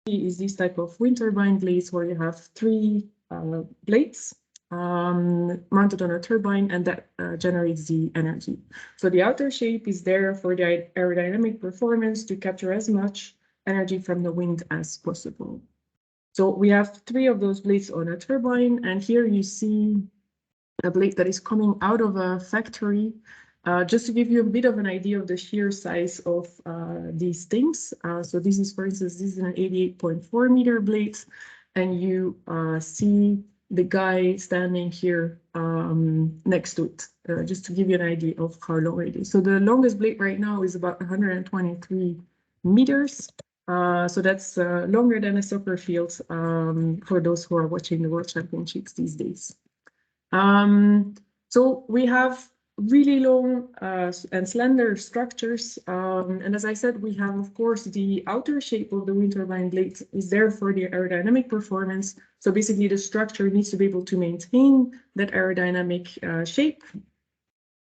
is this type of wind turbine blades where you have three blades mounted on a turbine, and that generates the energy. So the outer shape is there for the aerodynamic performance to capture as much energy from the wind as possible. So we have three of those blades on a turbine, and here you see a blade that is coming out of a factory. Just to give you a bit of an idea of the sheer size of these things. So this is, for instance, this is an 88.4 meter blade, and you see the guy standing here next to it, just to give you an idea of how long it is. So the longest blade right now is about 123 meters. So that's longer than a soccer field for those who are watching the World Championships these days. So we have really long and slender structures. And as I said, we have, of course, the outer shape of the wind turbine blade is there for the aerodynamic performance. So basically, the structure needs to be able to maintain that aerodynamic shape.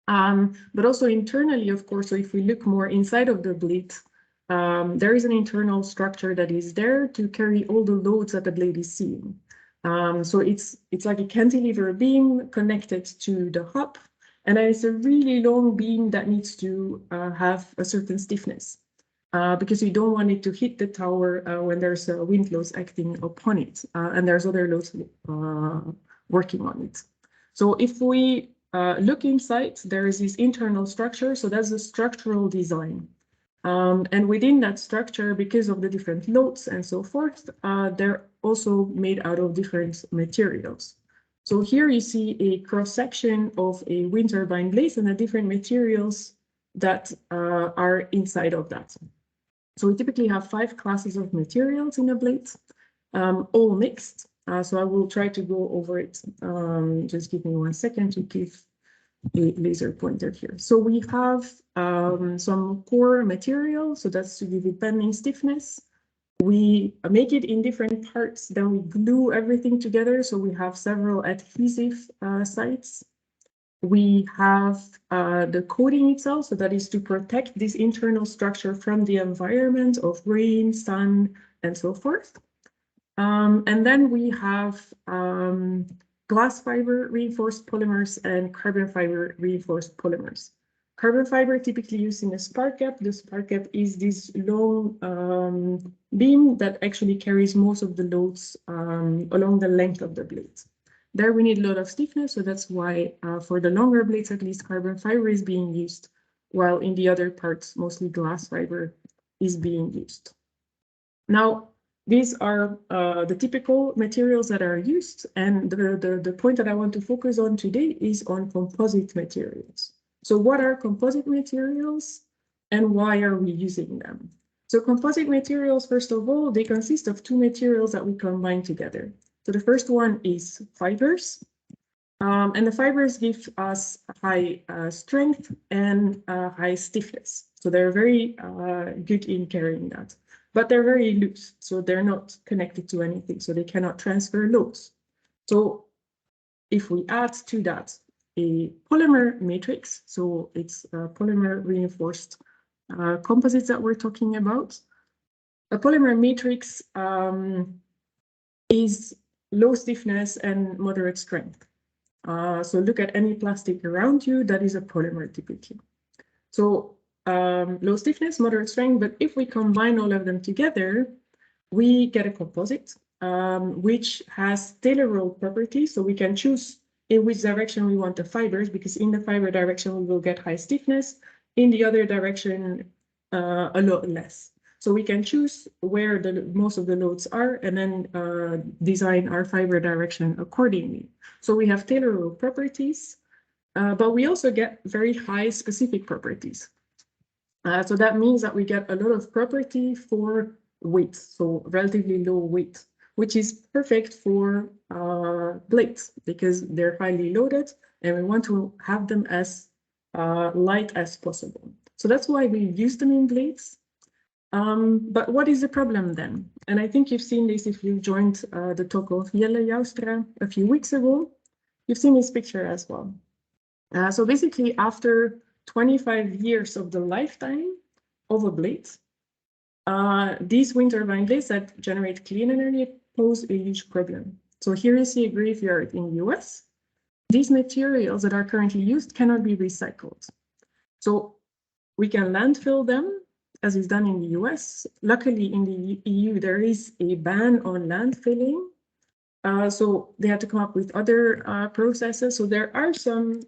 But also internally, of course, so if we look more inside of the blade, there is an internal structure that is there to carry all the loads that the blade is seeing. So it's like a cantilever beam connected to the hub, and it's a really long beam that needs to have a certain stiffness because you don't want it to hit the tower when there's wind loads acting upon it, and there's other loads working on it. So if we look inside, there is this internal structure, so that's the structural design. And within that structure, because of the different loads and so forth, they're also made out of different materials. So here you see a cross-section of a wind turbine blade and the different materials that are inside of that. So we typically have 5 classes of materials in a blade, all mixed. So I will try to go over it. Just give me 1 second to give a laser pointer here. So we have some core material, so that's to give it bending stiffness. We make it in different parts, then we glue everything together, so we have several adhesive sites. We have the coating itself, so that is to protect this internal structure from the environment of rain, sun, and so forth. And then we have glass fiber reinforced polymers and carbon fiber reinforced polymers. Carbon fiber typically used in a spark gap. The spark gap is this long beam that actually carries most of the loads along the length of the blade. There we need a lot of stiffness, so that's why for the longer blades at least carbon fiber is being used, while in the other parts mostly glass fiber is being used. Now, these are the typical materials that are used, and the point that I want to focus on today is on composite materials. So what are composite materials and why are we using them? So composite materials, first of all, they consist of 2 materials that we combine together. So the first one is fibers, and the fibers give us high strength and high stiffness. So they're very good in carrying that. But they're very loose, so they're not connected to anything, so they cannot transfer loads. So if we add to that a polymer matrix, so it's polymer reinforced composites that we're talking about. A polymer matrix is low stiffness and moderate strength. So look at any plastic around you, that is a polymer typically. So low stiffness, moderate strength, but if we combine all of them together, we get a composite, which has tailor roll properties. So we can choose in which direction we want the fibers, because in the fiber direction, we will get high stiffness. In the other direction, a lot less. So we can choose where most of the loads are and then design our fiber direction accordingly. So we have tailor roll properties, but we also get very high specific properties. So that means that we get a lot of property for weight, so relatively low weight, which is perfect for blades because they're highly loaded and we want to have them as light as possible. So that's why we use them in blades. But what is the problem then? And I think you've seen this if you joined the talk of Jelle Joustra a few weeks ago. You've seen this picture as well. So basically, after 25 years of the lifetime of a blade, These wind turbine blades that generate clean energy pose a huge problem. So here you see a graveyard in the US. These materials that are currently used cannot be recycled. So we can landfill them, as is done in the US. Luckily, in the EU, there is a ban on landfilling. So they had to come up with other processes. So there are some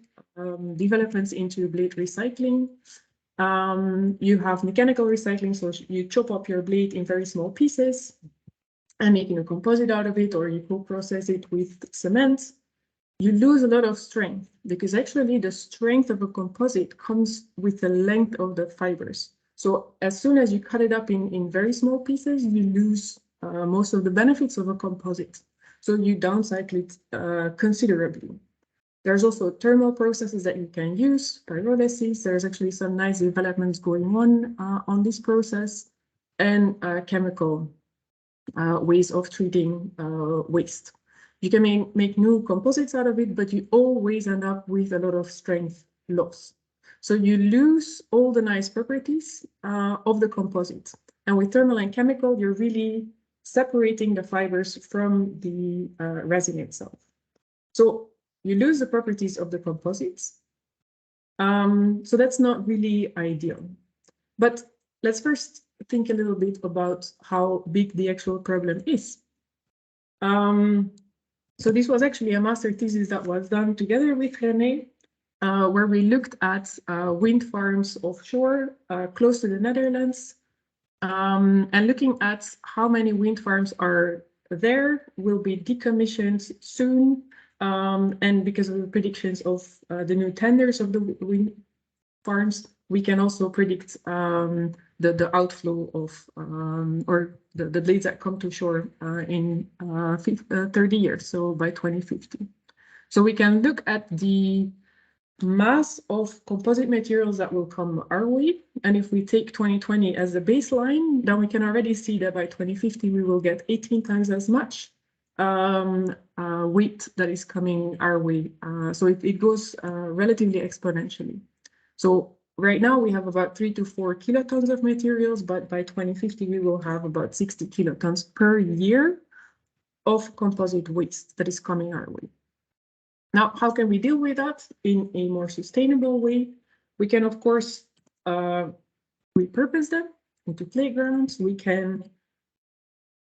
developments into blade recycling. You have mechanical recycling, so you chop up your blade in very small pieces and making a composite out of it, or you co-process it with cement. You lose a lot of strength because actually the strength of a composite comes with the length of the fibers. So as soon as you cut it up in very small pieces, you lose most of the benefits of a composite. So you downcycle it considerably. There's also thermal processes that you can use, pyrolysis. There's actually some nice developments going on this process, and chemical ways of treating waste. You can make new composites out of it, but you always end up with a lot of strength loss. So you lose all the nice properties of the composite. And with thermal and chemical, you're really separating the fibers from the resin itself. So you lose the properties of the composites. So that's not really ideal. But let's first think a little bit about how big the actual problem is. So this was actually a master thesis that was done together with René, where we looked at wind farms offshore, close to the Netherlands, and looking at how many wind farms are there, will be decommissioned soon, and because of the predictions of the new tenders of the wind farms, we can also predict the outflow of or the blades that come to shore in 30 years, so by 2050. So we can look at the mass of composite materials that will come our way, and if we take 2020 as a baseline, then we can already see that by 2050 we will get 18 times as much weight that is coming our way. So it goes relatively exponentially. So right now we have about 3 to 4 kilotons of materials, but by 2050 we will have about 60 kilotons per year of composite waste that is coming our way. Now, how can we deal with that in a more sustainable way? We can, of course, repurpose them into playgrounds. We can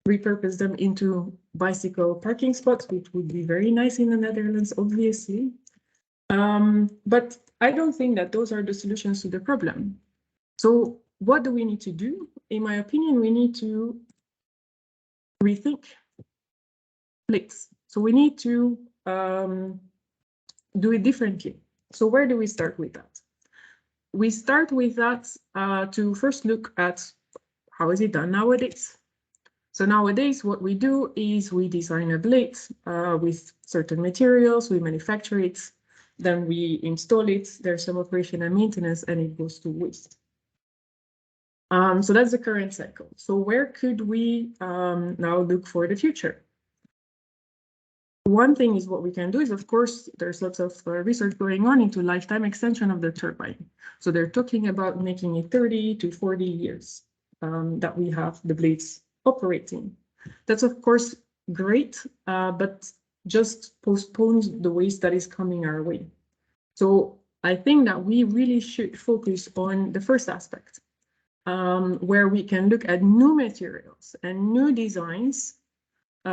repurpose them into bicycle parking spots, which would be very nice in the Netherlands, obviously. But I don't think that those are the solutions to the problem. So what do we need to do? In my opinion, we need to rethink blades. So we need to do it differently. So where do we start with that? We start with that to first look at how is it done nowadays. So nowadays, what we do is we design a blade with certain materials, we manufacture it, then we install it, there's some operation and maintenance, and it goes to waste. So that's the current cycle. So where could we now look for the future? One thing is what we can do is, of course, there's lots of research going on into lifetime extension of the turbine. So they're talking about making it 30 to 40 years that we have the blades operating. That's, of course, great, but just postpones the waste that is coming our way. So I think that we really should focus on the first aspect, where we can look at new materials and new designs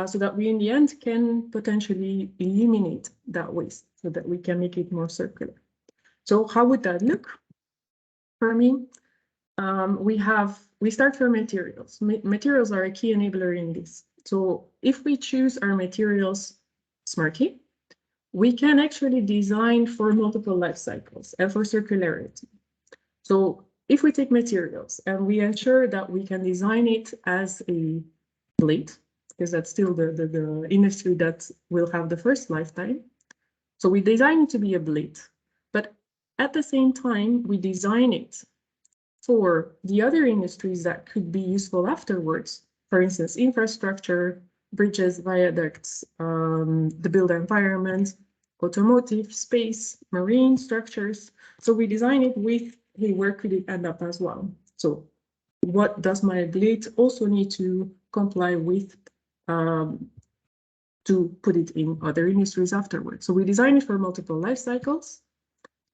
so that we in the end can potentially eliminate that waste so that we can make it more circular. So how would that look? For me, we start from materials. Materials are a key enabler in this. So if we choose our materials smartly, we can actually design for multiple life cycles and for circularity. So if we take materials and we ensure that we can design it as a blade, because that's still the industry that will have the first lifetime. So we design it to be a blade, but at the same time, we design it for the other industries that could be useful afterwards. For instance, infrastructure, bridges, viaducts, the built environment, automotive, space, marine structures. So we design it with, hey, where could it end up as well? So what does my blade also need to comply with to put it in other industries afterwards. So we design it for multiple life cycles,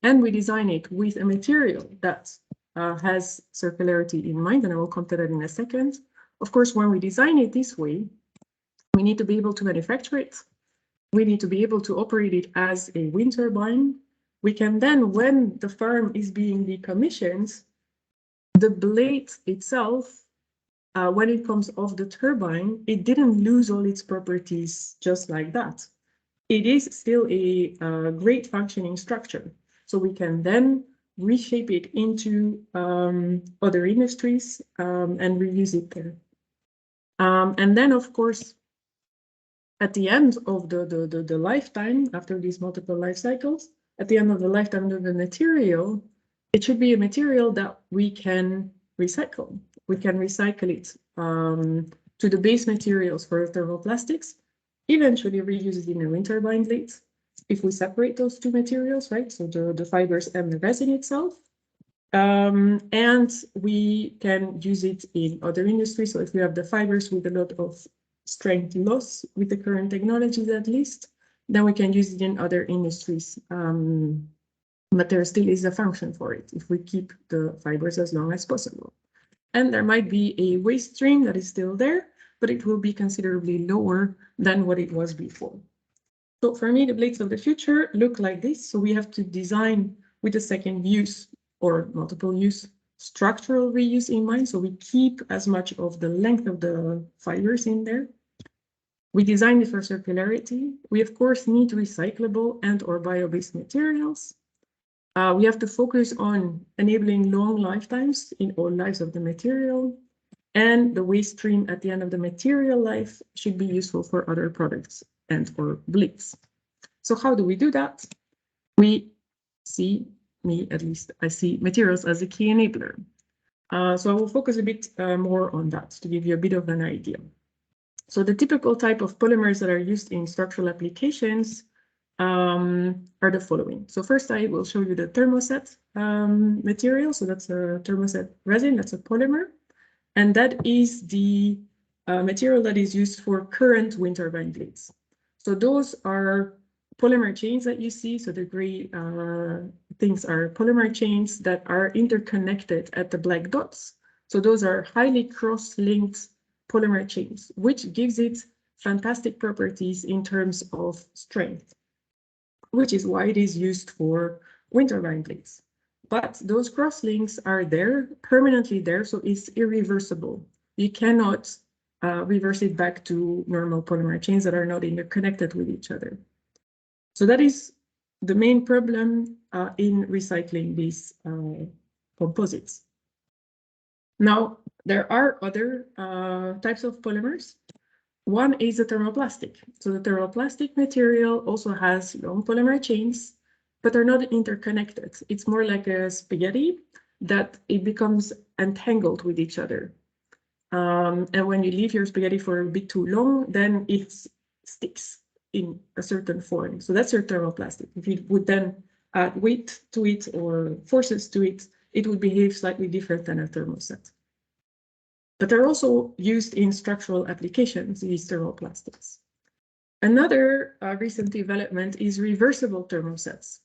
and we design it with a material that has circularity in mind, and I will come to that in a second. Of course, when we design it this way, we need to be able to manufacture it. We need to be able to operate it as a wind turbine. We can then, when the farm is being decommissioned, the blade itself, when it comes off the turbine, it didn't lose all its properties just like that. It is still a great functioning structure. So we can then reshape it into other industries and reuse it there. And then, of course, at the end of the lifetime, after these multiple life cycles, at the end of the lifetime of the material, it should be a material that we can recycle. We can recycle it to the base materials for thermoplastics, eventually reuse it in a wind turbine blade. If we separate those two materials, right, so the fibers and the resin itself, and we can use it in other industries. So if we have the fibers with a lot of strength loss with the current technologies at least, then we can use it in other industries. But there still is a function for it if we keep the fibers as long as possible. And there might be a waste stream that is still there, but it will be considerably lower than what it was before. So for me, the blades of the future look like this. So we have to design with a second use or multiple use structural reuse in mind. So we keep as much of the length of the fibers in there. We design it for circularity. We, of course, need recyclable and or bio-based materials. We have to focus on enabling long lifetimes in all lives of the material. And the waste stream at the end of the material life should be useful for other products and or blades. So how do we do that? We see, at least, I see materials as a key enabler. So I will focus a bit more on that to give you a bit of an idea. So the typical type of polymers that are used in structural applications are the following. So first I will show you the thermoset material. So that's a thermoset resin, that's a polymer. And that is the material that is used for current wind turbine blades. So those are polymer chains that you see. So the gray things are polymer chains that are interconnected at the black dots. So those are highly cross-linked polymer chains, which gives it fantastic properties in terms of strength, which is why it is used for wind turbine blades. But those crosslinks are there, permanently there, so it's irreversible. You cannot reverse it back to normal polymer chains that are not interconnected with each other. So that is the main problem in recycling these composites. Now, there are other types of polymers. One is a thermoplastic. So the thermoplastic material also has long polymer chains, but they're not interconnected. It's more like a spaghetti that it becomes entangled with each other. And when you leave your spaghetti for a bit too long, then it sticks in a certain form. So that's your thermoplastic. If you would then add weight to it or forces to it, it would behave slightly different than a thermoset. But they're also used in structural applications, these thermoplastics. Another recent development is reversible thermosets.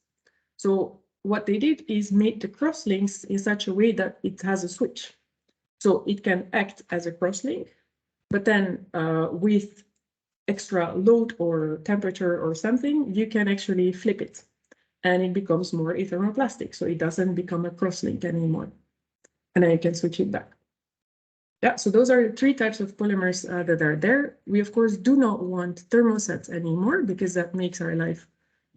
So what they did is make the crosslinks in such a way that it has a switch. So it can act as a crosslink, but then with extra load or temperature or something, you can actually flip it and it becomes more a thermoplastic. So it doesn't become a crosslink anymore. And then you can switch it back. Yeah, so those are the three types of polymers that are there. We, of course, do not want thermosets anymore because that makes our life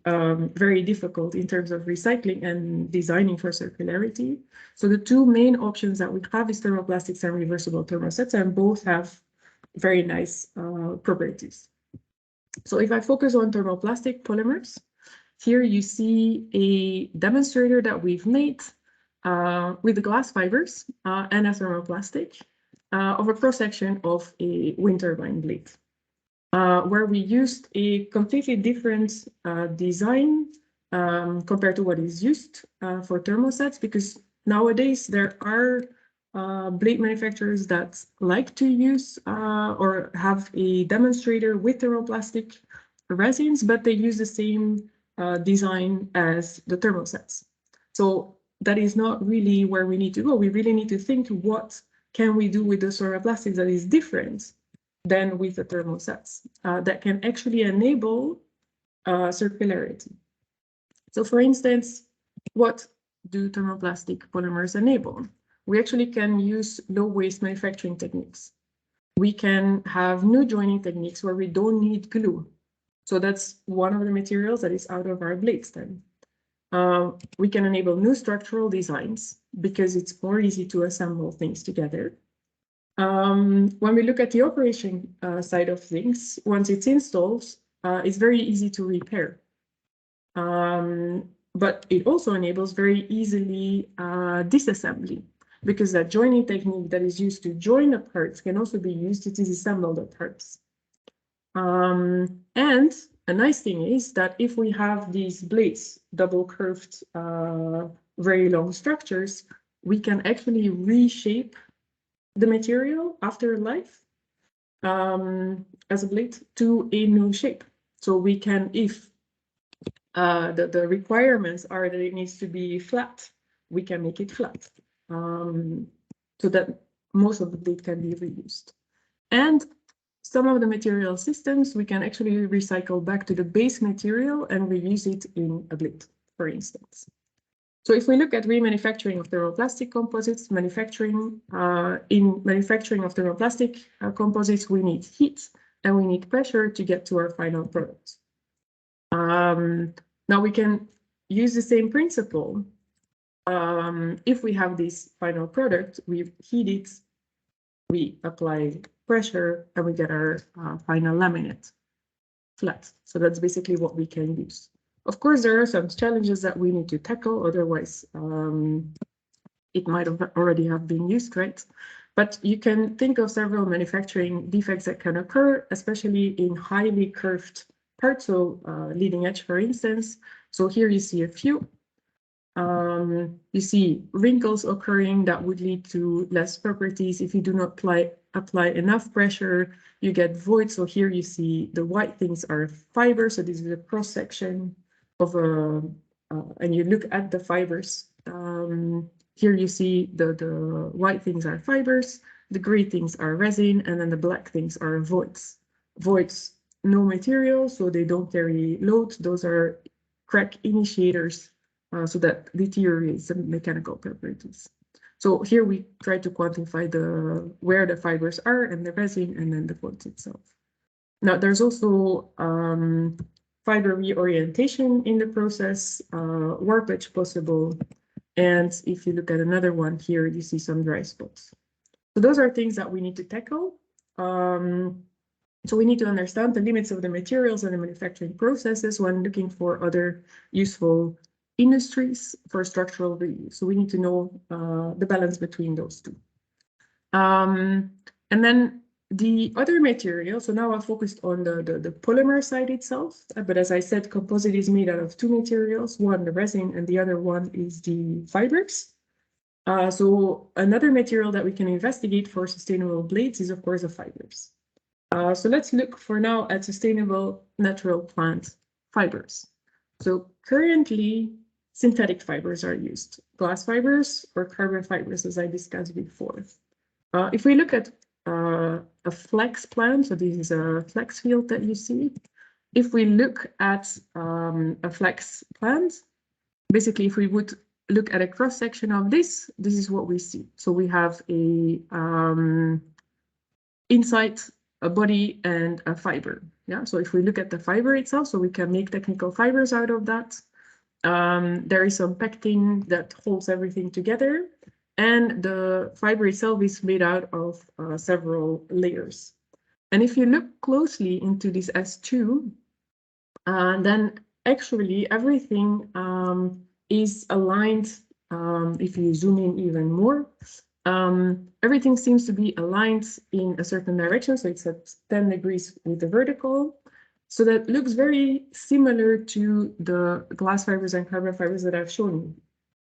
very difficult in terms of recycling and designing for circularity. So the two main options that we have is thermoplastics and reversible thermosets, and both have very nice properties. So if I focus on thermoplastic polymers, here you see a demonstrator that we've made with the glass fibers and a thermoplastic of a cross-section of a wind turbine blade, where we used a completely different design compared to what is used for thermosets, because nowadays there are blade manufacturers that like to use or have a demonstrator with thermoplastic resins, but they use the same design as the thermosets. So that is not really where we need to go. We really need to think what can we do with the thermoplastics that is different than with the thermosets that can actually enable circularity. So for instance, what do thermoplastic polymers enable? We actually can use low waste manufacturing techniques. We can have new joining techniques where we don't need glue. So that's one of the materials that is out of our blades then. We can enable new structural designs because it's more easy to assemble things together. When we look at the operation side of things, once it's installed, it's very easy to repair. But it also enables very easily disassembly, because that joining technique that is used to join the parts can also be used to disassemble the parts. And a nice thing is that if we have these blades, double curved, very long structures, we can actually reshape the material after life as a blade to a new shape. So we can, if the requirements are that it needs to be flat, we can make it flat so that most of the blade can be reused. And some of the material systems we can actually recycle back to the base material and reuse it in a blade, for instance. So if we look at remanufacturing of thermoplastic composites, in manufacturing of thermoplastic composites, we need heat and we need pressure to get to our final product. Now we can use the same principle. If we have this final product, we heat it, we apply pressure, and we get our final laminate flat. So that's basically what we can use. Of course, there are some challenges that we need to tackle, otherwise it might have already have been used, right? But you can think of several manufacturing defects that can occur, especially in highly curved parts, so leading edge, for instance. So here you see a few. You see wrinkles occurring that would lead to less properties. If you do not apply enough pressure, you get voids. So here you see the white things are fibers. So this is a cross section of a, and you look at the fibers. Here you see the white things are fibers, the gray things are resin, and then the black things are voids. Voids, no material, so they don't carry load. Those are crack initiators, so that deteriorates the mechanical properties. So here we try to quantify where the fibers are and the resin, and then the voids itself. Now there's also fiber reorientation in the process, warpage possible. And if you look at another one here, you see some dry spots. So those are things that we need to tackle. So we need to understand the limits of the materials and the manufacturing processes when looking for other useful industries for structural reuse. So we need to know the balance between those two. And then the other material, so now I focused on the polymer side itself, but as I said, composite is made out of two materials, one the resin and the other one is the fibers. So another material that we can investigate for sustainable blades is of course the fibers. So let's look for now at sustainable natural plant fibers. So currently synthetic fibers are used, glass fibers or carbon fibers, as I discussed before. If we look at a flex plant, so this is a flex field that you see. If we look at a flex plant, basically if we would look at a cross section of this is what we see. So we have a inside a body and a fiber. Yeah. So if we look at the fiber itself, so we can make technical fibers out of that. There is some pectin that holds everything together. And the fiber itself is made out of several layers. And if you look closely into this S2, then actually everything is aligned. If you zoom in even more, everything seems to be aligned in a certain direction. So it's at 10 degrees with the vertical. So that looks very similar to the glass fibers and carbon fibers that I've shown you.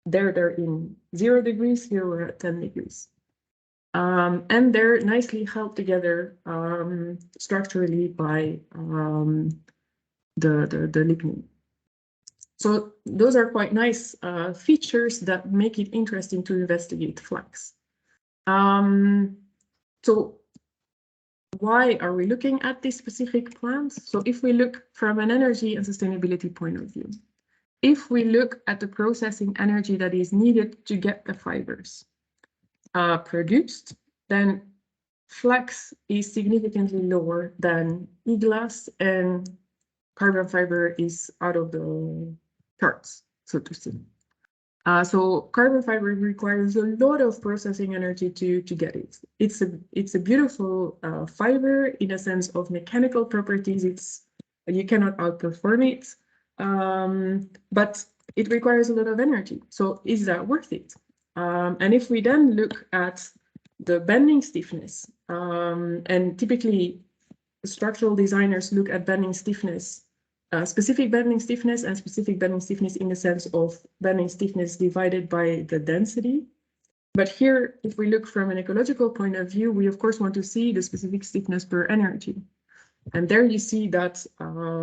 There they're in 0 degrees, here we're at 10 degrees. And they're nicely held together structurally by the lignin. So those are quite nice features that make it interesting to investigate flax. So why are we looking at these specific plants? So if we look from an energy and sustainability point of view, if we look at the processing energy that is needed to get the fibers produced, then flax is significantly lower than e-glass, and carbon fiber is out of the charts, so to say. So carbon fiber requires a lot of processing energy to get it. It's a beautiful fiber in a sense of mechanical properties. You cannot outperform it, but it requires a lot of energy. So is that worth it? And if we then look at the bending stiffness, and typically structural designers look at bending stiffness, specific bending stiffness and specific bending stiffness in the sense of bending stiffness divided by the density. But here, if we look from an ecological point of view, we of course want to see the specific stiffness per energy. And there you see that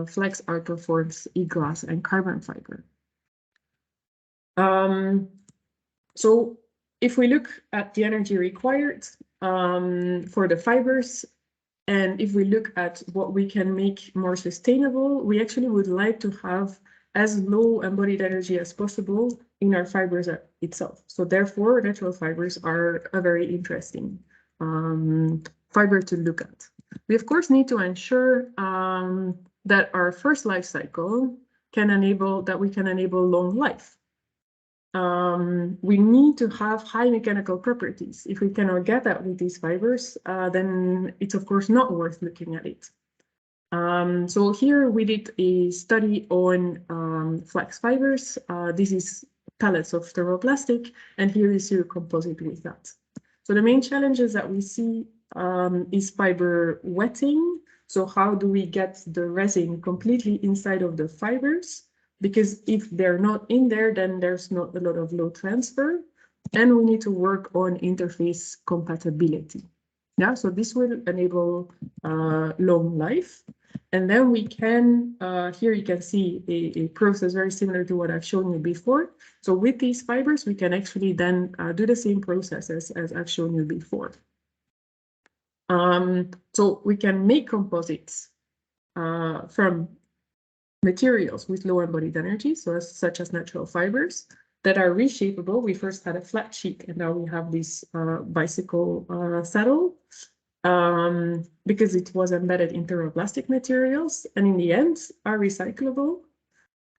flax outperforms e-glass and carbon fiber. So if we look at the energy required for the fibers, and if we look at what we can make more sustainable, we actually would like to have as low embodied energy as possible in our fibers itself. So therefore, natural fibers are a very interesting fiber to look at. We of course need to ensure that our first life cycle can enable long life. We need to have high mechanical properties. If we cannot get that with these fibers, then it's of course not worth looking at it. So here we did a study on flax fibers. This is pellets of thermoplastic, and here is your composite with that. So the main challenges that we see is fiber wetting. So how do we get the resin completely inside of the fibers? Because if they're not in there, then there's not a lot of load transfer, and we need to work on interface compatibility. Yeah, so this will enable long life. And then we can, here you can see a process very similar to what I've shown you before. So with these fibers, we can actually then do the same processes as I've shown you before. So we can make composites from materials with low embodied energy, so such as natural fibers that are reshapeable. We first had a flat sheet, and now we have this bicycle saddle because it was embedded in thermoplastic materials, and in the end are recyclable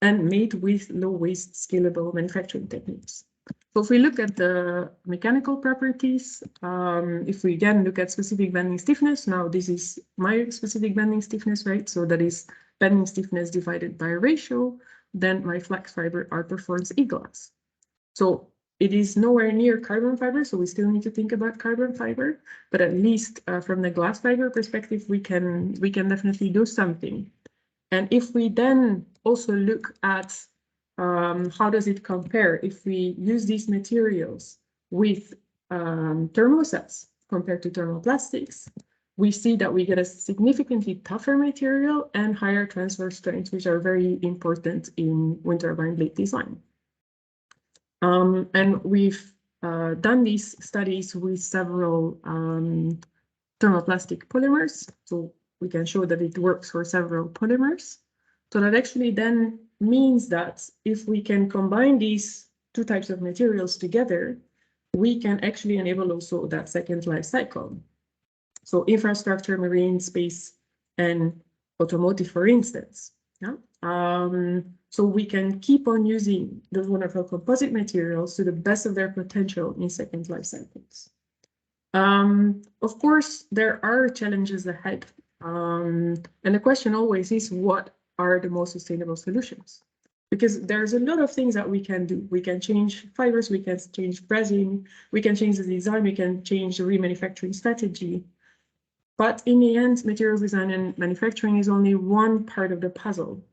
and made with low waste scalable manufacturing techniques. So if we look at the mechanical properties, if we again look at specific bending stiffness, now this is my specific bending stiffness, right? So that is bending stiffness divided by a ratio, then my flax fiber outperforms e-glass. So it is nowhere near carbon fiber, so we still need to think about carbon fiber, but at least from the glass fiber perspective, we can definitely do something. And if we then also look at how does it compare if we use these materials with thermosets compared to thermoplastics, we see that we get a significantly tougher material and higher transfer strengths, which are very important in wind turbine blade design. And we've done these studies with several thermoplastic polymers. So we can show that it works for several polymers. So that actually then means that if we can combine these two types of materials together, we can actually enable also that second life cycle. So infrastructure, marine, space, and automotive, for instance. Yeah? So we can keep on using those wonderful composite materials to the best of their potential in second life cycles. Of course, there are challenges ahead. And the question always is, what are the most sustainable solutions? Because there's a lot of things that we can do. We can change fibers, we can change resin, we can change the design, we can change the remanufacturing strategy. But in the end, materials design and manufacturing is only one part of the puzzle.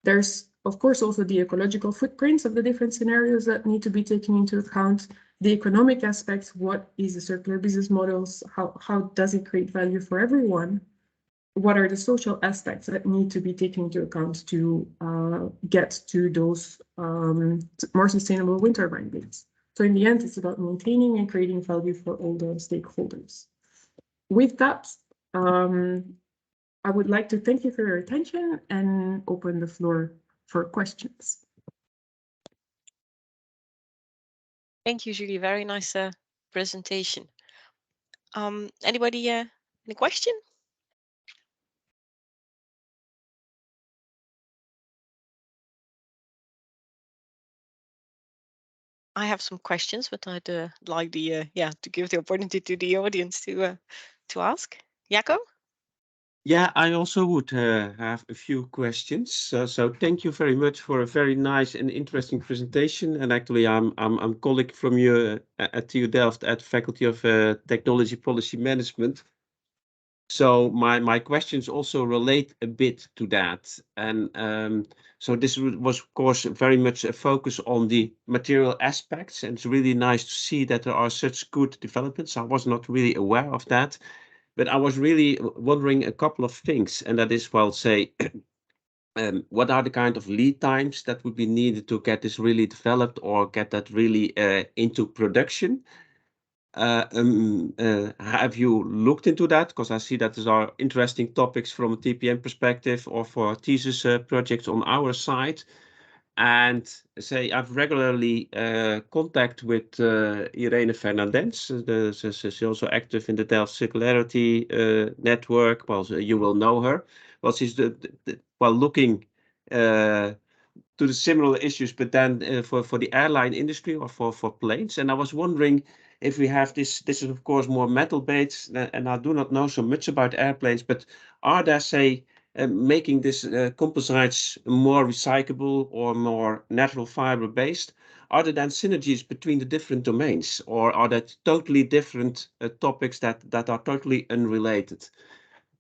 There's, of course, also the ecological footprints of the different scenarios that need to be taken into account. the economic aspects, what is the circular business models, how does it create value for everyone, what are the social aspects that need to be taken into account to get to those more sustainable wind turbine blades. So in the end, it's about maintaining and creating value for all the stakeholders. With that, I would like to thank you for your attention and open the floor for questions. Thank you, Julie. Very nice presentation. Anybody, any question? I have some questions, but I'd like to give the opportunity to the audience to ask. Jacco? Yeah, I also would have a few questions. So thank you very much for a very nice and interesting presentation. And actually, I'm a colleague from you at TU Delft at Faculty of Technology Policy Management. So my questions also relate a bit to that. And so this was, of course, very much a focus on the material aspects. And it's really nice to see that there are such good developments. I was not really aware of that. But I was really wondering a couple of things, and that is, well, say, what are the kind of lead times that would be needed to get this really developed or get that really into production? Have you looked into that? Because I see that these are interesting topics from a TPM perspective or for thesis projects on our side. And say I've regularly contact with Irene Fernandez. She's also active in the Delft Circularity network. Well, you will know her. Well, she's looking to the similar issues, but then for the airline industry or for planes. And I was wondering if we have this is of course more metal-based, and I do not know so much about airplanes, but are there, say, making this composites more recyclable or more natural fiber based? Are there then synergies between the different domains, or are that totally different topics that are totally unrelated?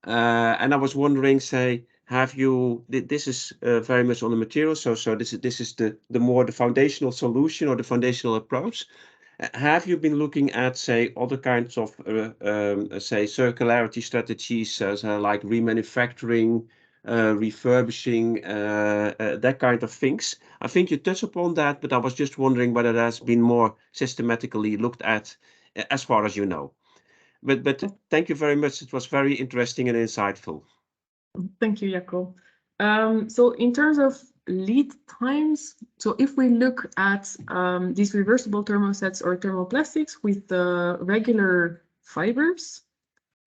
And I was wondering, say, have you? This is very much on the material, so this is the more the foundational solution or the foundational approach. Have you been looking at, say, other kinds of, say, circularity strategies, like remanufacturing, refurbishing, that kind of things? I think you touched upon that, but I was just wondering whether that's been more systematically looked at, as far as you know. But thank you very much. It was very interesting and insightful. Thank you, Jacco. So in terms of lead times, so if we look at these reversible thermosets or thermoplastics with the regular fibers,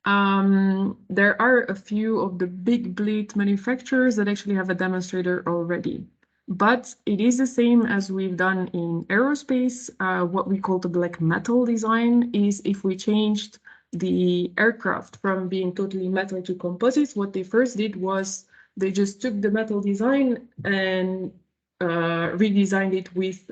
there are a few of the big blade manufacturers that actually have a demonstrator already. But it is the same as we've done in aerospace. What we call the black metal design is if we changed the aircraft from being totally metal to composites, what they first did was they just took the metal design and redesigned it with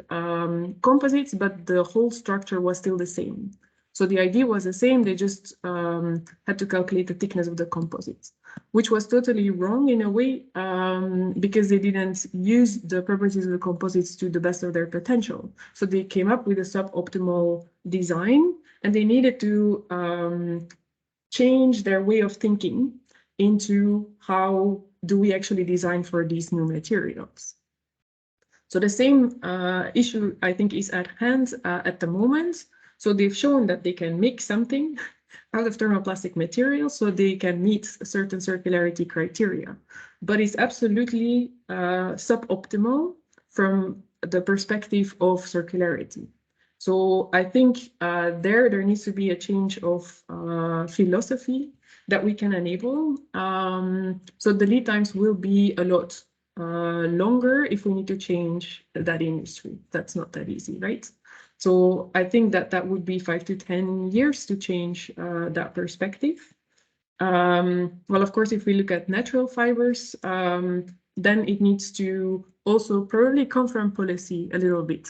composites, but the whole structure was still the same. So the idea was the same, they just had to calculate the thickness of the composites, which was totally wrong in a way, because they didn't use the properties of the composites to the best of their potential. So they came up with a suboptimal design, and they needed to change their way of thinking into how do we actually design for these new materials. So the same issue, I think, is at hand at the moment. So they've shown that they can make something out of thermoplastic material so they can meet a certain circularity criteria. But it's absolutely suboptimal from the perspective of circularity. So I think there needs to be a change of philosophy that we can enable. So the lead times will be a lot longer if we need to change that industry. That's not that easy, right? So I think that would be 5 to 10 years to change that perspective. Well, of course, if we look at natural fibers, then it needs to also probably come from policy a little bit,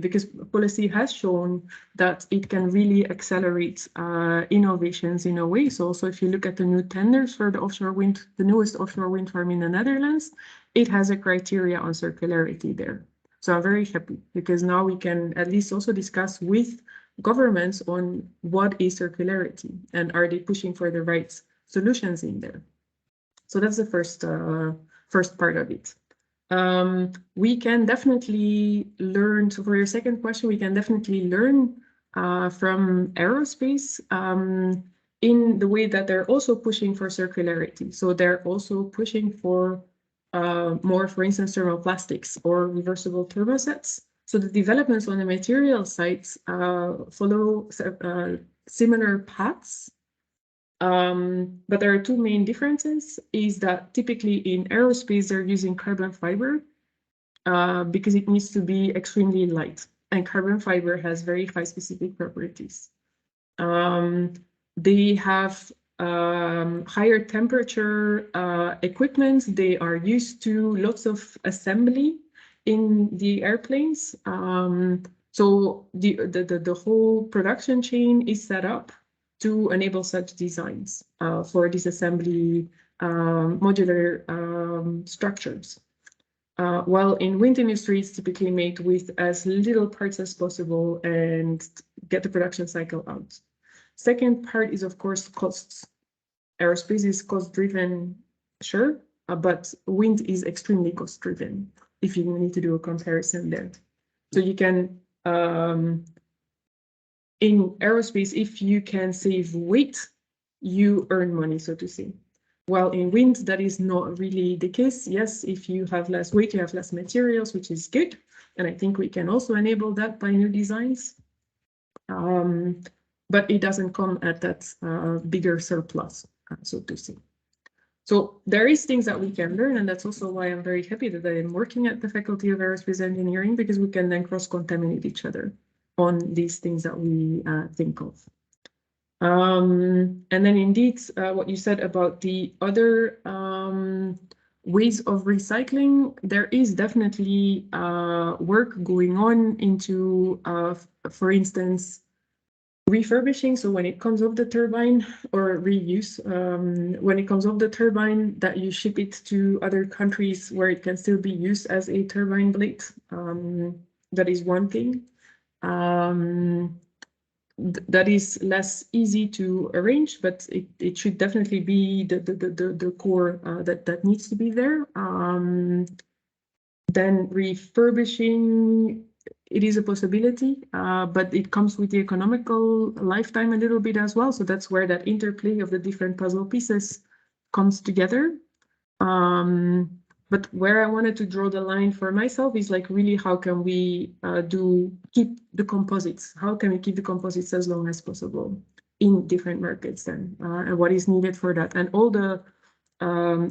because policy has shown that it can really accelerate innovations in a way. So also if you look at the new tenders for the offshore wind, the newest offshore wind farm in the Netherlands, it has a criteria on circularity there. So I'm very happy because now we can at least also discuss with governments on what is circularity and are they pushing for the right solutions in there. So that's the first part of it. We can definitely learn, so for your second question, we can definitely learn from aerospace in the way that they're also pushing for circularity. So they're also pushing for more, for instance, thermoplastics or reversible thermosets. So the developments on the material side follow similar paths. But there are two main differences, is that typically in aerospace, they're using carbon fiber because it needs to be extremely light, and carbon fiber has very high specific properties. They have higher temperature equipment. They are used to lots of assembly in the airplanes. So the whole production chain is set up to enable such designs for disassembly modular structures. While in wind industry, it's typically made with as little parts as possible and get the production cycle out. Second part is, of course, costs. Aerospace is cost-driven, sure, but wind is extremely cost-driven if you need to do a comparison there. So you can, in aerospace, if you can save weight, you earn money, so to say. While in wind, that is not really the case. Yes, if you have less weight, you have less materials, which is good. And I think we can also enable that by new designs. But it doesn't come at that bigger surplus, so to say. So there is things that we can learn, and that's also why I'm very happy that I am working at the Faculty of Aerospace Engineering, because we can then cross-contaminate each other on these things that we think of. And then indeed, what you said about the other ways of recycling, there is definitely work going on into, for instance, refurbishing. So when it comes off the turbine, or reuse, when it comes off the turbine, that you ship it to other countries where it can still be used as a turbine blade. That is one thing. That is less easy to arrange, but it should definitely be the core that needs to be there. Then refurbishing, it is a possibility, but it comes with the economical lifetime a little bit as well. So that's where that interplay of the different puzzle pieces comes together. But where I wanted to draw the line for myself is like, really, how can we keep the composites? How can we keep the composites as long as possible in different markets then? And what is needed for that? And all the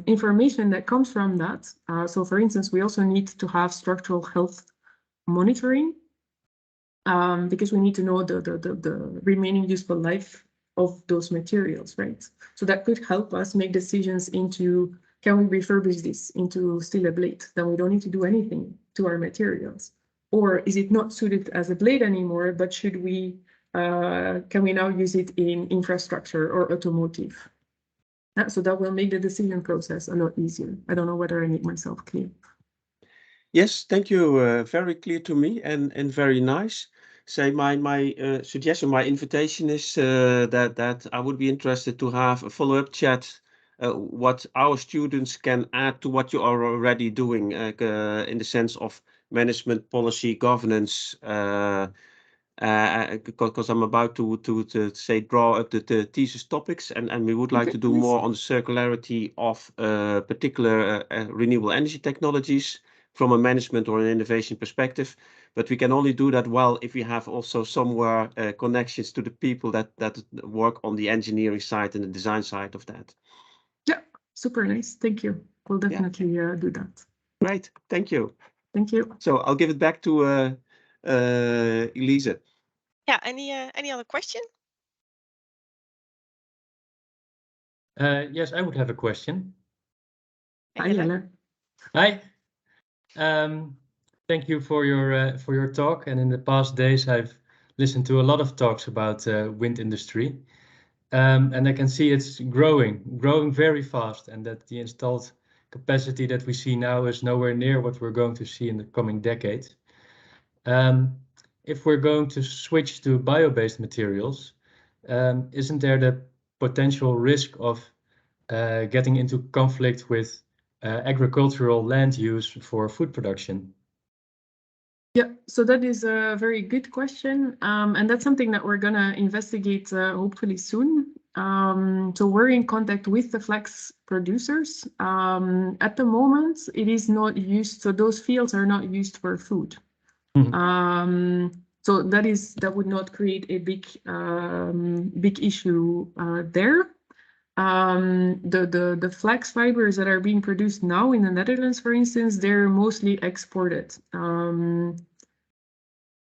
information that comes from that. So for instance, we also need to have structural health monitoring because we need to know the remaining useful life of those materials, right? So that could help us make decisions into, can we refurbish this into still a blade? Then we don't need to do anything to our materials. Or is it not suited as a blade anymore, but should we, can we now use it in infrastructure or automotive? So that will make the decision process a lot easier. I don't know whether I make myself clear. Yes, thank you. Very clear to me and very nice. Say my suggestion, my invitation is that I would be interested to have a follow-up chat. What our students can add to what you are already doing in the sense of management, policy, governance. Because I'm about to say draw up the thesis topics, and we would like to do more on the circularity of particular renewable energy technologies from a management or an innovation perspective. But we can only do that well if we have also somewhere connections to the people that work on the engineering side and the design side of that. Yeah, super nice. Thank you. We'll definitely do that. Great, thank you. Thank you. So I'll give it back to Elise. Yeah, any other question? Yes, I would have a question. Hi, Jelle. Hi. Thank you for your talk. And in the past days, I've listened to a lot of talks about wind industry, and I can see it's growing very fast, and that the installed capacity that we see now is nowhere near what we're going to see in the coming decades. If we're going to switch to bio-based materials, isn't there the potential risk of getting into conflict with agricultural land use for food production? Yeah, so that is a very good question. And that's something that we're going to investigate hopefully soon. So we're in contact with the flax producers. At the moment, it is not used, so those fields are not used for food. So that would not create a big issue there. The flax fibers that are being produced now in the Netherlands, for instance, they're mostly exported.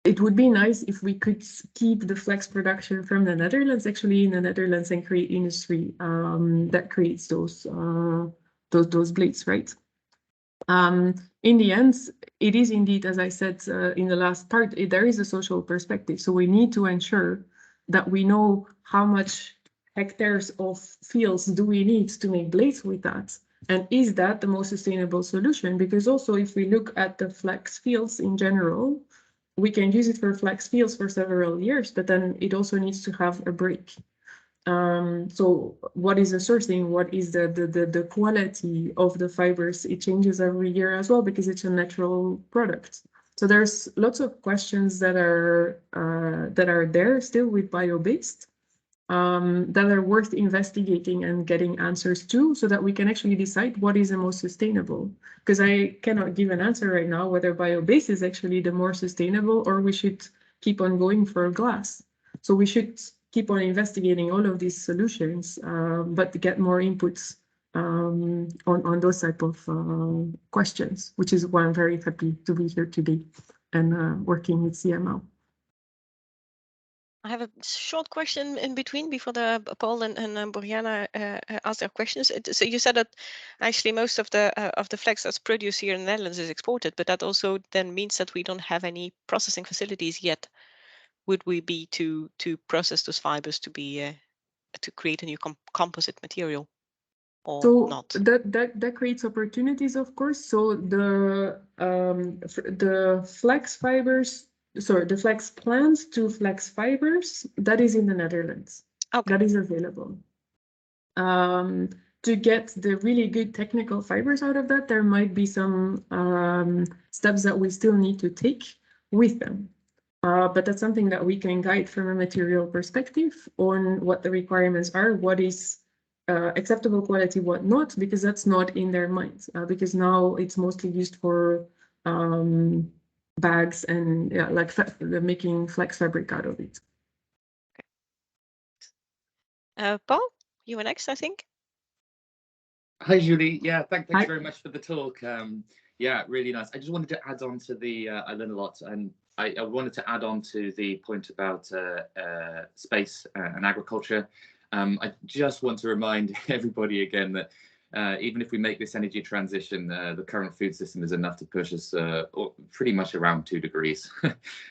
It would be nice if we could keep the flax production from the Netherlands, actually in the Netherlands, and create industry that creates those blades, right? In the end, it is indeed, as I said in the last part, there is a social perspective. So we need to ensure that we know how much hectares of fields do we need to make blades with that? And is that the most sustainable solution? Because also if we look at the flax fields in general, we can use it for flax fields for several years, but then it also needs to have a break. So what is the sourcing? What is the quality of the fibers? It changes every year as well because it's a natural product. So there's lots of questions that are there still with bio-based that are worth investigating and getting answers to, so that we can actually decide what is the most sustainable. Because I cannot give an answer right now whether bio-based is actually the more sustainable or we should keep on going for glass. So we should keep on investigating all of these solutions, but to get more inputs on those type of questions, which is why I'm very happy to be here today and working with CML. I have a short question in between before the Paul and Boriana ask their questions. So you said that actually most of the flax that's produced here in the Netherlands is exported, but that also then means that we don't have any processing facilities yet. Would we be to process those fibers to be to create a new composite material, or so not? That creates opportunities, of course. So the flax fibers, sorry, the flax plants to flax fibers, that is in the Netherlands. Okay. That is available. To get the really good technical fibers out of that, there might be some steps that we still need to take with them. But that's something that we can guide from a material perspective on what the requirements are, what is acceptable quality, what not, because that's not in their minds. Because now it's mostly used for bags and like making flax fabric out of it. Paul, you were next, I think. Hi, Julie. Yeah, thanks very much for the talk. Yeah, really nice. I just wanted to add on to the, I learned a lot, and I wanted to add on to the point about space and agriculture. I just want to remind everybody again that even if we make this energy transition, the current food system is enough to push us pretty much around 2 degrees,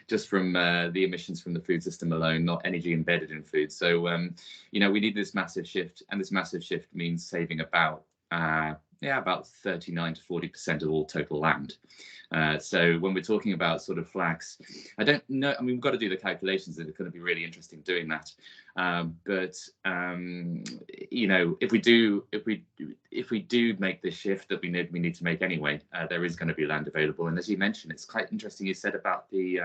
just from the emissions from the food system alone, not energy embedded in food. So, you know, we need this massive shift, and this massive shift means saving about 39 to 40% of all total land. So when we're talking about sort of flax, I don't know. I mean, we've got to do the calculations. It's going to be really interesting doing that. But you know, if we do make this shift that we need to make anyway, there is going to be land available. And as you mentioned, it's quite interesting. You said about the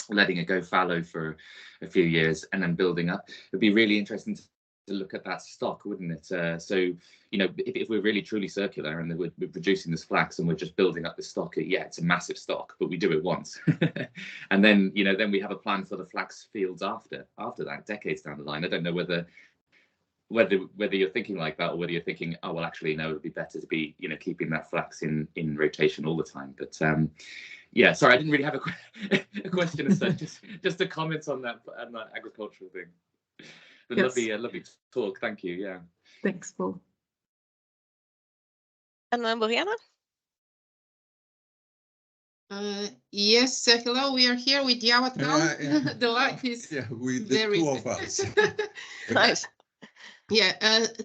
letting it go fallow for a few years and then building up. It'd be really interesting to look at that stock, wouldn't it? So, you know, if we're really truly circular and we're producing this flax and we're just building up the stock, yeah, it's a massive stock, but we do it once. And then, you know, then we have a plan for the flax fields after that, decades down the line. I don't know whether you're thinking like that, or whether you're thinking, oh, well, actually, no, it'd be better to be, you know, keeping that flax in rotation all the time. But yeah, sorry, I didn't really have a question as such, just a comment on that agricultural thing. But yes. Lovely talk. Thank you. Yeah. Thanks, Paul. And then Boriana? Yes, hello. We are here with Jawad now. The light is we the two of us. Nice. Yeah,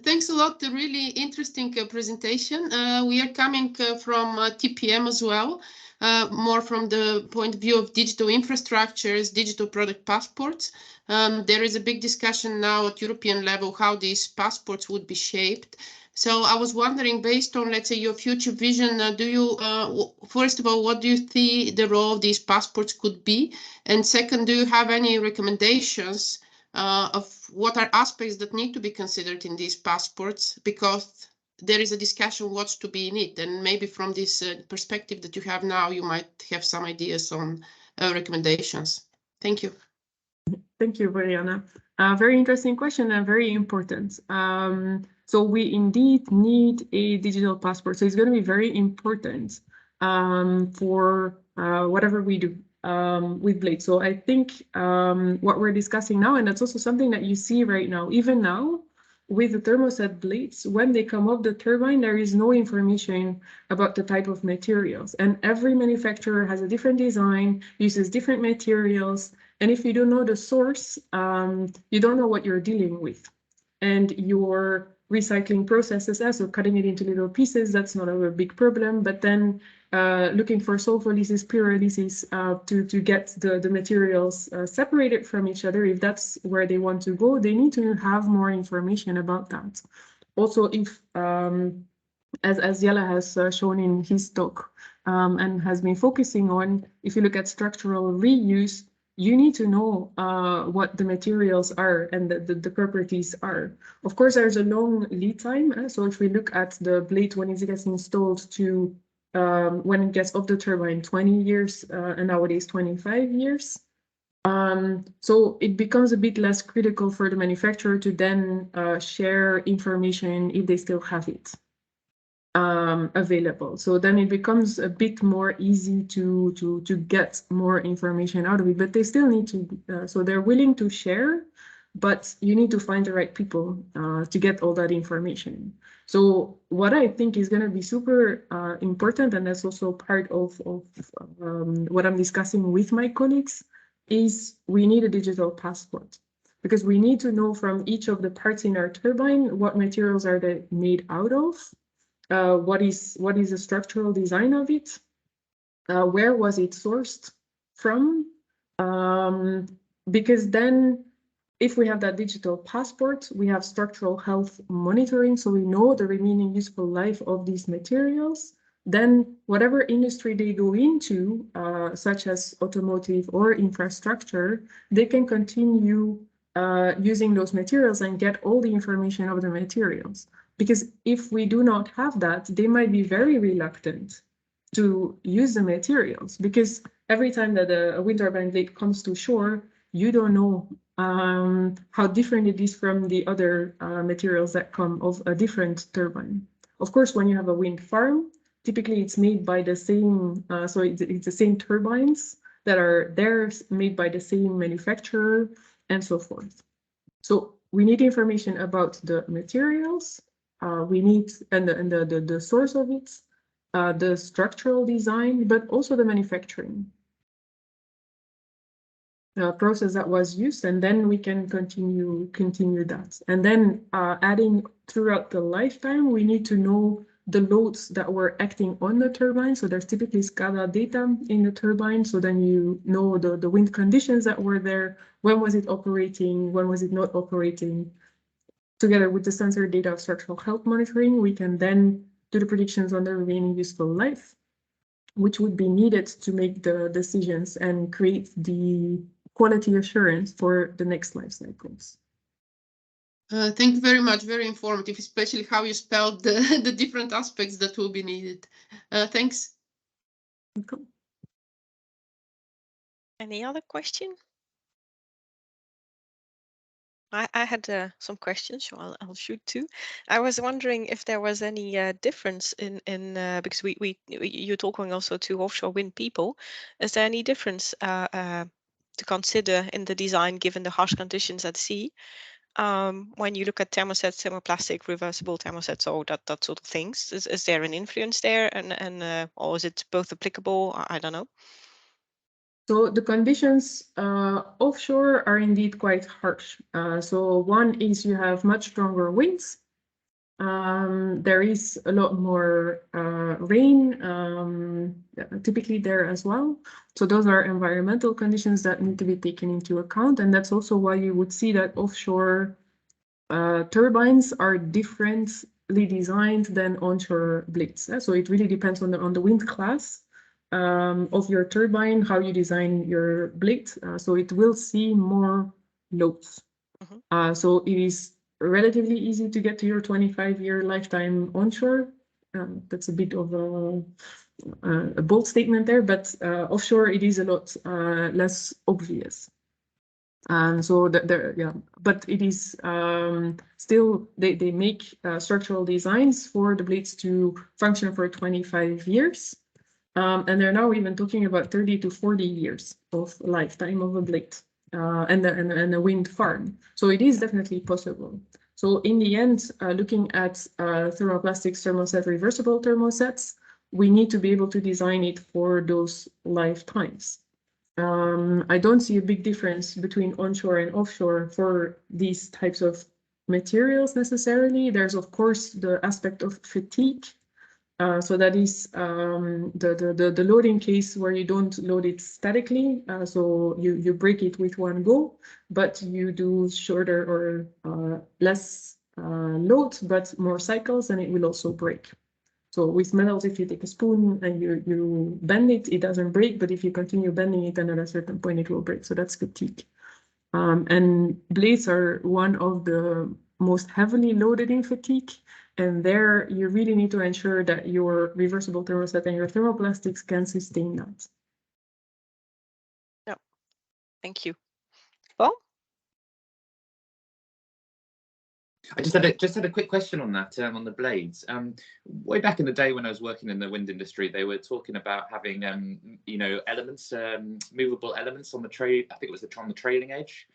thanks a lot. A really interesting presentation. We are coming from TPM as well, more from the point of view of digital infrastructures, digital product passports. There is a big discussion now at European level how these passports would be shaped. So I was wondering, based on, let's say, your future vision, do you, first of all, what do you see the role of these passports could be? And second, do you have any recommendations of what are aspects that need to be considered in these passports, because there is a discussion what's to be in it, and maybe from this perspective that you have now, you might have some ideas on recommendations. Thank you. Thank you, Mariana. Very interesting question and very important. So we indeed need a digital passport. So it's going to be very important for whatever we do with blades. So I think what we're discussing now, and that's also something that you see right now, even now with the thermoset blades, when they come off the turbine, there is no information about the type of materials. And every manufacturer has a different design, uses different materials. And if you don't know the source, you don't know what you're dealing with. And your recycling processes, so cutting it into little pieces, that's not a big problem. But then looking for sulfolysis, pyrolysis to get the materials separated from each other, if that's where they want to go, they need to have more information about that. Also, if, as Jelle has shown in his talk and has been focusing on, if you look at structural reuse, you need to know what the materials are and the properties are. Of course, there's a long lead time. So if we look at the blade when it gets installed to when it gets off the turbine, 20 years and nowadays 25 years. So it becomes a bit less critical for the manufacturer to then share information if they still have it available. So then it becomes a bit more easy to get more information out of it, but they still need to, so they're willing to share, but you need to find the right people to get all that information. So what I think is going to be super important, and that's also part of what I'm discussing with my colleagues, is we need a digital passport, because we need to know from each of the parts in our turbine what materials are they made out of. What is the structural design of it? Where was it sourced from? Because then if we have that digital passport, we have structural health monitoring, so we know the remaining useful life of these materials. Then whatever industry they go into, such as automotive or infrastructure, they can continue using those materials and get all the information of the materials. Because if we do not have that, they might be very reluctant to use the materials, because every time that a wind turbine blade comes to shore, you don't know how different it is from the other materials that come of a different turbine. Of course, when you have a wind farm, typically it's made by the same, so it's the same turbines that are there, made by the same manufacturer and so forth. So we need information about the materials. We need and the source of it, the structural design, but also the manufacturing process that was used, and then we can continue that. And then adding throughout the lifetime, we need to know the loads that were acting on the turbine. So there's typically SCADA data in the turbine. So then you know the wind conditions that were there. When was it operating? When was it not operating? Together with the sensor data of structural health monitoring, we can then do the predictions on the remaining useful life, which would be needed to make the decisions and create the quality assurance for the next life cycles. Thank you very much. Very informative, especially how you spelled the different aspects that will be needed. Thanks. Okay. Any other question? I had some questions, so I'll shoot two. I was wondering if there was any difference in because you're talking also to offshore wind people. Is there any difference to consider in the design given the harsh conditions at sea? When you look at thermosets, thermoplastic, reversible thermosets, or that sort of things, is there an influence there, and or is it both applicable? I don't know. So the conditions offshore are indeed quite harsh. So one is you have much stronger winds. There is a lot more rain typically there as well. So those are environmental conditions that need to be taken into account. And that's also why you would see that offshore turbines are differently designed than onshore blades. So it really depends on the wind class of your turbine, how you design your blade. So it will see more loads. So it is relatively easy to get to your 25-year lifetime onshore. That's a bit of a bold statement there, but offshore it is a lot less obvious. And so but it is still, they make structural designs for the blades to function for 25 years. And they're now even talking about 30 to 40 years of lifetime of a blade and a wind farm. So it is definitely possible. So in the end, looking at thermoplastics thermoset, reversible thermosets, we need to be able to design it for those lifetimes. I don't see a big difference between onshore and offshore for these types of materials necessarily. There's of course the aspect of fatigue. So that is the loading case where you don't load it statically. So you break it with one go, but you do shorter or less load, but more cycles, and it will also break. So with metals, if you take a spoon and you bend it, it doesn't break, but if you continue bending it, then at a certain point it will break. So that's fatigue. And blades are one of the most heavily loaded in fatigue. And there you really need to ensure that your reversible thermoset and your thermoplastics can sustain that. Yeah, thank you. Paul? I just had a quick question on that, on the blades. Way back in the day when I was working in the wind industry, they were talking about having, elements, movable elements on the trade. I think it was on the trailing edge.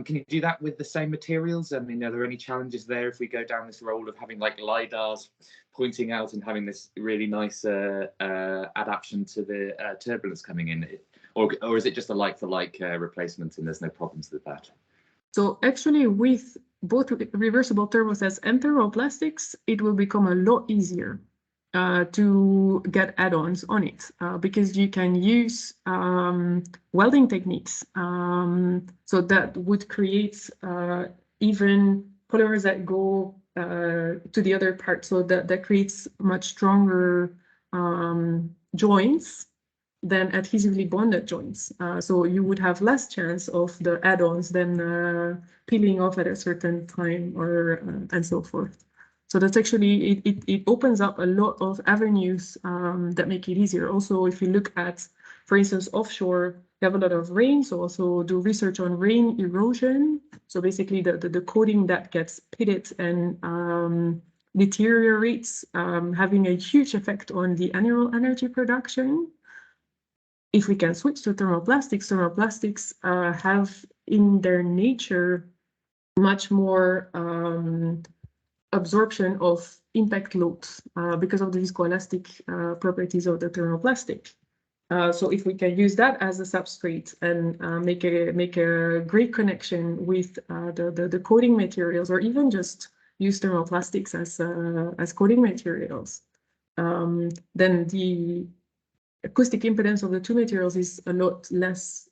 Can you do that with the same materials? I mean, are there any challenges there if we go down this road of having like LiDARs pointing out and having this really nice adaptation to the turbulence coming in? Or is it just a like-for-like replacement and there's no problems with that? So actually with both reversible thermosets and thermoplastics, it will become a lot easier to get add-ons on it because you can use welding techniques. So that would create even polymers that go to the other part. So that creates much stronger joints than adhesively bonded joints. So you would have less chance of the add-ons than peeling off at a certain time or and so forth. So that's actually, it opens up a lot of avenues that make it easier. Also, if you look at, for instance, offshore, you have a lot of rain, so also do research on rain erosion. So basically the coating that gets pitted and deteriorates, having a huge effect on the annual energy production. If we can switch to thermoplastics, thermoplastics have in their nature much more absorption of impact loads because of the viscoelastic properties of the thermoplastic. So if we can use that as a substrate and make a great connection with the coating materials, or even just use thermoplastics as coating materials, then the acoustic impedance of the two materials is a lot less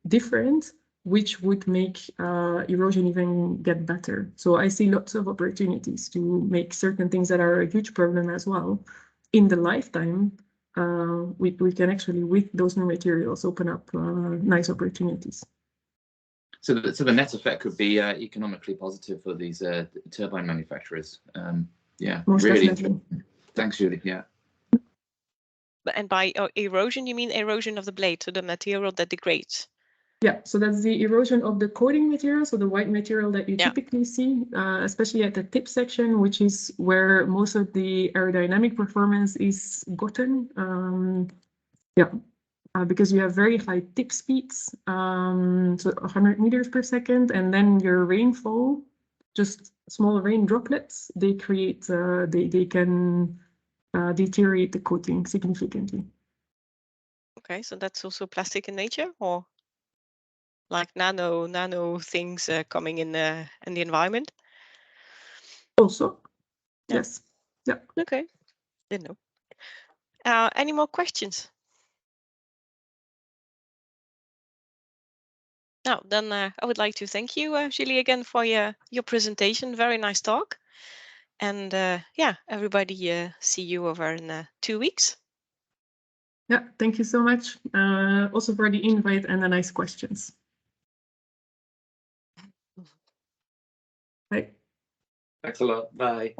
different, which would make erosion even get better. So I see lots of opportunities to make certain things that are a huge problem as well in the lifetime. We can actually, with those new materials, open up nice opportunities. So the net effect could be economically positive for these turbine manufacturers. Yeah, most really. Definitely. Thanks, Julie. Yeah. And by erosion, you mean erosion of the blade, so the material that degrades? Yeah, so that's the erosion of the coating material, so the white material that you typically see, especially at the tip section, which is where most of the aerodynamic performance is gotten. Because you have very high tip speeds, so 100 meters per second, and then your rainfall, just small rain droplets, they create, they can deteriorate the coating significantly. Okay, so that's also plastic in nature, or like nano things coming in the environment. Also, Yeah. yes. Yeah. Okay, didn't know. Any more questions? Now, then I would like to thank you, Julie, again for your presentation. Very nice talk. And yeah, everybody, see you over in 2 weeks. Yeah, thank you so much. Also for the invite and the nice questions. Bye. Thanks a lot. Bye.